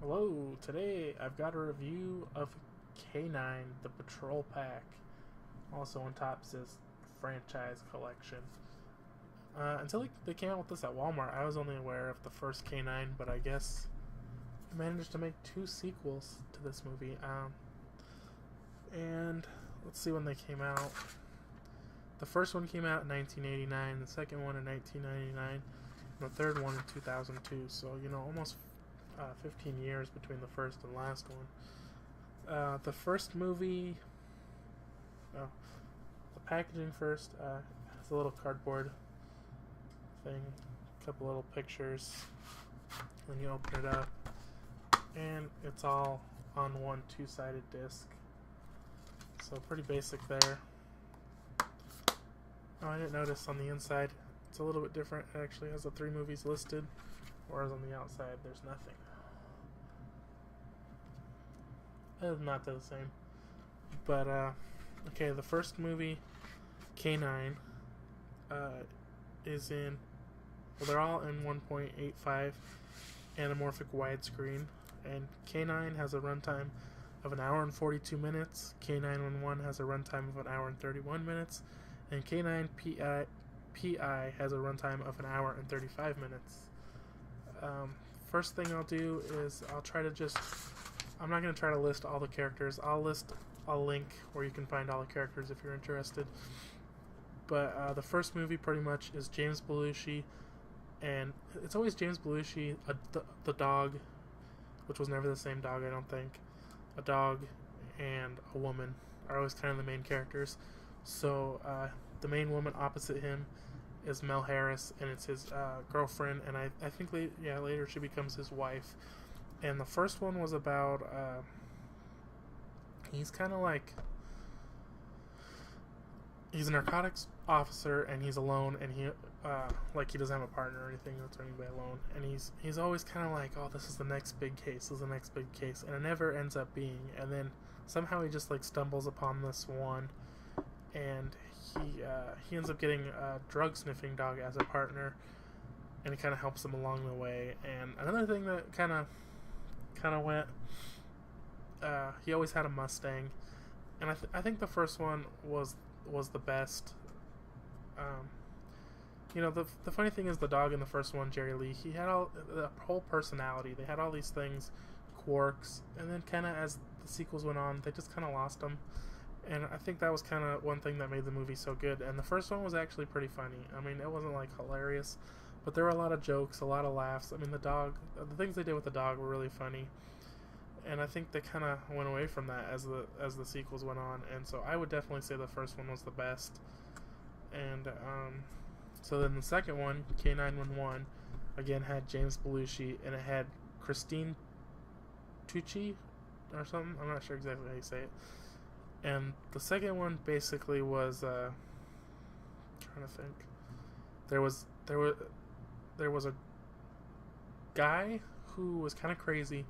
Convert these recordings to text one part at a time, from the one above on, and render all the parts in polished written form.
Hello, today I've got a review of K-9, the Patrol Pack. Also on top says franchise collection. Until they came out with this at Walmart, I was only aware of the first K-9, but I guess they managed to make two sequels to this movie. And let's see when they came out. The first one came out in 1989, the second one in 1999, and the third one in 2002. So, almost 15 years between the first and last one. The first movie, the packaging first, has a little cardboard thing, a couple little pictures, and you open it up, and it's all on one two-sided disc. So pretty basic there. Oh, I didn't notice on the inside, it's a little bit different. It actually has the 3 movies listed, whereas on the outside, there's nothing. It's not the same. But, okay, the first movie, K-9, is in, well, they're all in 1.85 anamorphic widescreen, and K-9 has a runtime of 1 hour and 42 minutes, K-911 has a runtime of 1 hour and 31 minutes, and K-9 PI has a runtime of 1 hour and 35 minutes. First thing I'll do is I'm not going to try to list all the characters. I'll list a link where you can find all the characters if you're interested. But the first movie pretty much is James Belushi, and it's always James Belushi, the dog, which was never the same dog, I don't think. A dog and a woman are always kind of the main characters. So the main woman opposite him is Mel Harris, and it's his girlfriend, and I think later she becomes his wife. And the first one was about he's kind of like, he's a narcotics officer, and he's alone, and he doesn't have a partner or anything, that's anybody alone, and he's always kind of like, oh, this is the next big case, and it never ends up being. And then somehow he just like stumbles upon this one, and he ends up getting a drug sniffing dog as a partner, and it kind of helps him along the way. And another thing that kind of went, he always had a Mustang, and I think the first one was the best. The funny thing is, the dog in the first one, Jerry Lee, he had the whole personality. They had all these things, quirks, and then kind of as the sequels went on, they just kind of lost them. And I think that was kind of one thing that made the movie so good. And the first one was actually pretty funny. I mean, it wasn't like hilarious, but there were a lot of jokes, a lot of laughs. I mean, the things they did with the dog were really funny. And I think they kind of went away from that as the sequels went on. And so I would definitely say the first one was the best. And so then the second one, K-911, again had James Belushi, and it had Christine Tucci or something. I'm not sure exactly how you say it. And the second one basically was trying to think. There was a guy who was kind of crazy,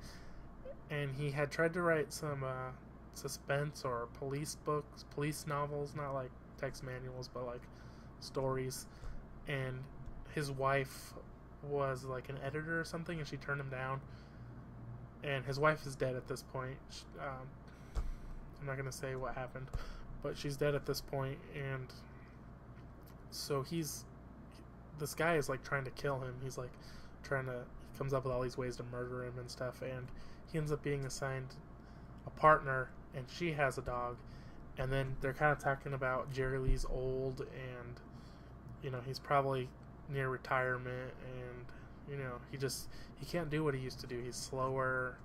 and he had tried to write some suspense or police novels, not like text manuals, but like stories. And his wife was like an editor or something, and she turned him down. And his wife is dead at this point. I'm not going to say what happened, but she's dead at this point, and so this guy is like trying to kill him. He's like he comes up with all these ways to murder him and stuff, and he ends up being assigned a partner, and she has a dog. And then they're kind of talking about Jerry Lee's old, and he's probably near retirement, and he can't do what he used to do. He's slower.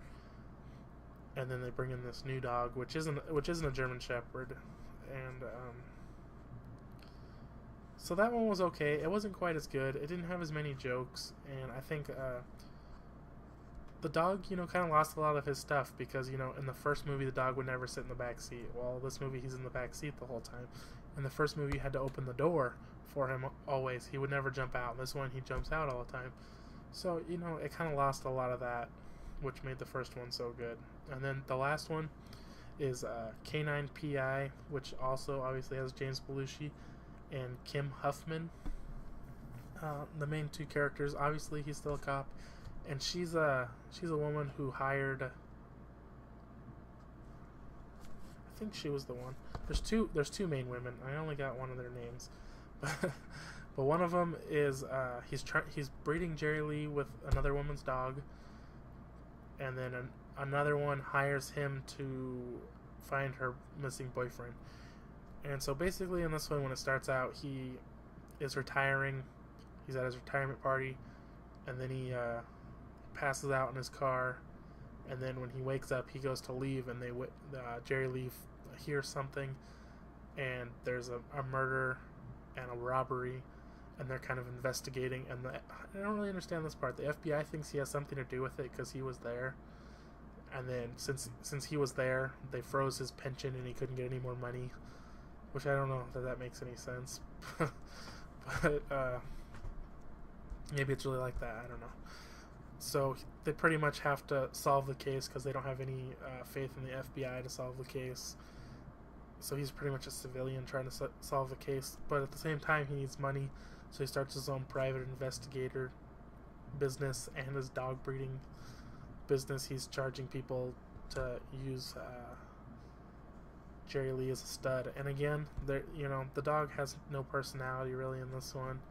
And then they bring in this new dog, which isn't a German Shepherd, and so that one was okay. It wasn't quite as good. It didn't have as many jokes, and I think the dog, kind of lost a lot of his stuff because in the first movie the dog would never sit in the back seat. Well, this movie he's in the back seat the whole time. In the first movie you had to open the door for him always. He would never jump out. In this one he jumps out all the time. So it kind of lost a lot of that, which made the first one so good. And then the last one is K-9 PI, which also obviously has James Belushi and Kim Huffman. The main two characters, obviously he's still a cop, and she's a woman who hired. I think she was the one. There's two main women. I only got one of their names, but one of them is he's breeding Jerry Lee with another woman's dog, and then another one hires him to find her missing boyfriend. And so basically in this one, when it starts out, he is retiring. He's at his retirement party, and then he passes out in his car. And then when he wakes up, he goes to leave, and Jerry Lee hears something, and there's a murder and a robbery, and they're kind of investigating. And I don't really understand this part. The FBI thinks he has something to do with it because he was there. And then since he was there, they froze his pension, and he couldn't get any more money. Which I don't know that makes any sense. But maybe it's really like that. I don't know. So they pretty much have to solve the case because they don't have any faith in the FBI to solve the case. So he's pretty much a civilian trying to solve the case. But at the same time, he needs money. So he starts his own private investigator business and his dog breeding business. He's charging people to use Jerry Lee as a stud. And again, the dog has no personality really in this one.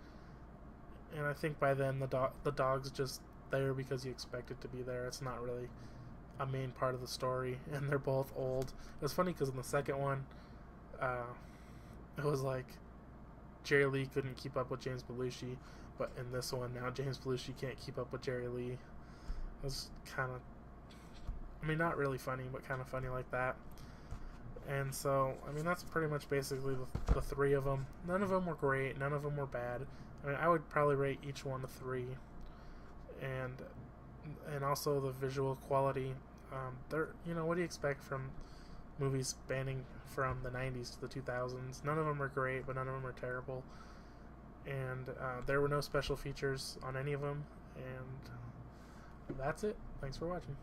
And I think by then the dog's just there because you expect it to be there. It's not really a main part of the story, and they're both old. It's funny because in the second one, it was like Jerry Lee couldn't keep up with James Belushi, but in this one now James Belushi can't keep up with Jerry Lee. It was kind of, I mean, not really funny, but kind of funny like that. And so, I mean, that's pretty much basically the three of them. None of them were great. None of them were bad. I mean, I would probably rate each one a 3. And also the visual quality. What do you expect from movies spanning from the 90s to the 2000s? None of them are great, but none of them are terrible. And there were no special features on any of them. And that's it. Thanks for watching.